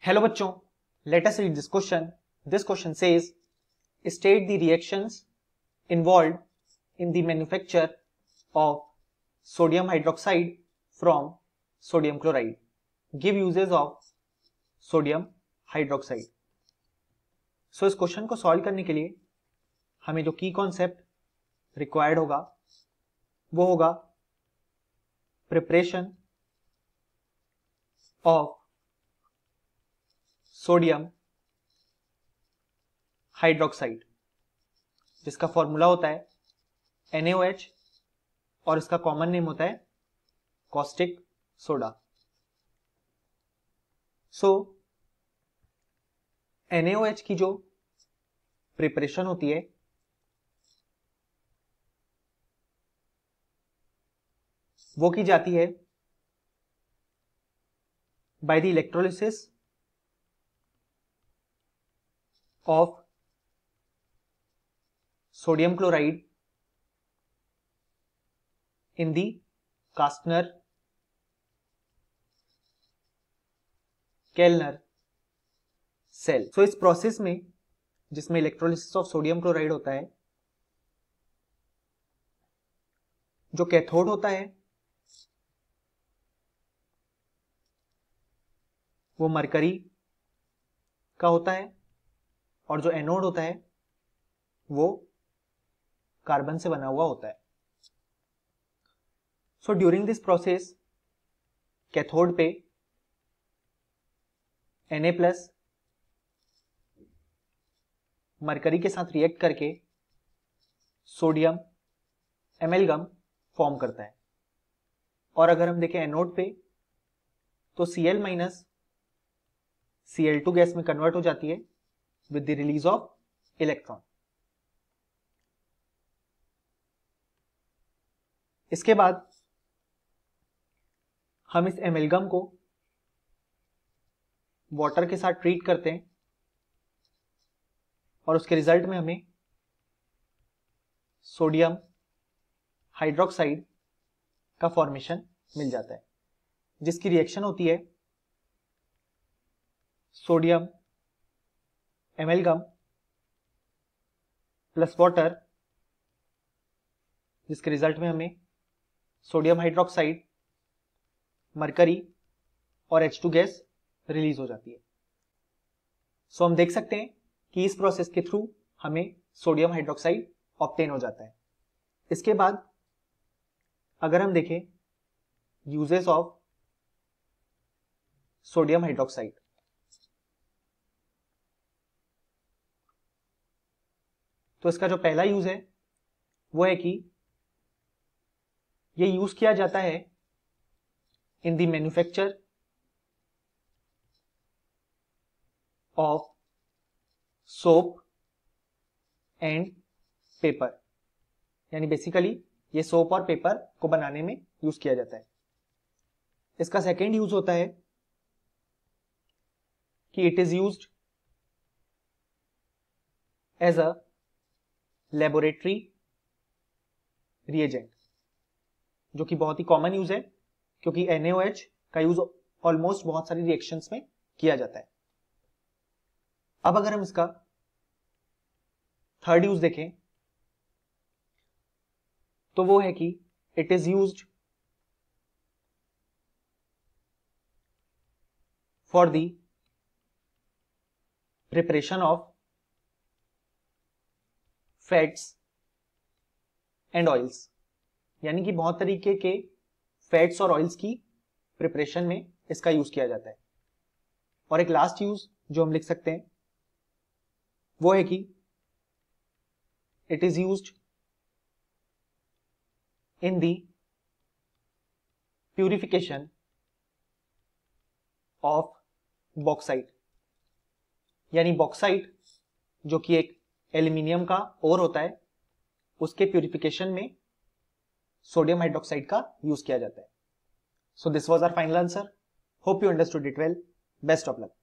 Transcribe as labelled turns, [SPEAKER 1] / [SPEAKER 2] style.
[SPEAKER 1] Hello बच्चों, let us read this question. This question says state the reactions involved in the manufacture of sodium hydroxide from sodium chloride. Give uses of sodium hydroxide. So इस question को solve करने के लिए हमें जो की concept required होगा वो होगा प्रिपरेशन ऑफ सोडियम हाइड्रोक्साइड, जिसका फॉर्मूला होता है NaOH और इसका कॉमन नेम होता है कॉस्टिक सोडा. सो NaOH की जो प्रिपरेशन होती है वो की जाती है by the electrolysis of sodium chloride in the Kastner-Kellner cell. So इस प्रोसेस में जिसमें इलेक्ट्रोलिसिस ऑफ सोडियम क्लोराइड होता है, जो कैथोड होता है वो मरकरी का होता है और जो एनोड होता है वो कार्बन से बना हुआ होता है. So during this process cathode पे Na+ मरकरी के साथ रिएक्ट करके सोडियम एमेलगम फॉर्म करता है. और अगर हम देखें एनोड पे तो Cl- Cl2 गैस में कन्वर्ट हो जाती है with the release of electron. इसके बाद हम इस एमेलगम को वाटर के साथ ट्रीट करते हैं और उसके रिजल्ट में हमें सोडियम हाइड्रोक्साइड का फॉर्मेशन मिल जाता है, जिसकी रिएक्शन होती है सोडियम एमेलगम प्लस वाटर, जिसके रिजल्ट में हमें सोडियम हाइड्रोक्साइड, मरकरी और H2 गैस रिलीज हो जाती है. सो हम देख सकते हैं कि इस प्रोसेस के थ्रू हमें सोडियम हाइड्रोक्साइड ऑब्टेन हो जाता है. इसके बाद अगर हम देखें यूजेस ऑफ सोडियम हाइड्रोक्साइड, तो इसका जो पहला यूज है वो है कि ये यूज किया जाता है इन the manufacture of soap and paper. यानी बेसिकली ये सोप और पेपर को बनाने में यूज किया जाता है. इसका सेकेंड यूज होता है कि it is used as a laboratory reagent, जो कि बहुत ही कॉमन यूज है क्योंकि NaOH का यूज ऑलमोस्ट बहुत सारी रिएक्शंस में किया जाता है. अब अगर हम इसका थर्ड यूज देखें तो वो है कि it is used for the preparation of fats and oils. यानी कि बहुत तरीके के फैट्स और ऑयल्स की प्रिपरेशन में इसका यूज किया जाता है. और एक लास्ट यूज जो हम लिख सकते हैं वो है कि it is used in the purification of bauxite. यानी बॉक्साइट जो कि एक एल्यूमिनियम का ओर होता है, उसके प्यूरिफिकेशन में सोडियम हाइड्रोक्साइड का यूज किया जाता है. So this was our final answer. Hope you understood it well. Best of luck.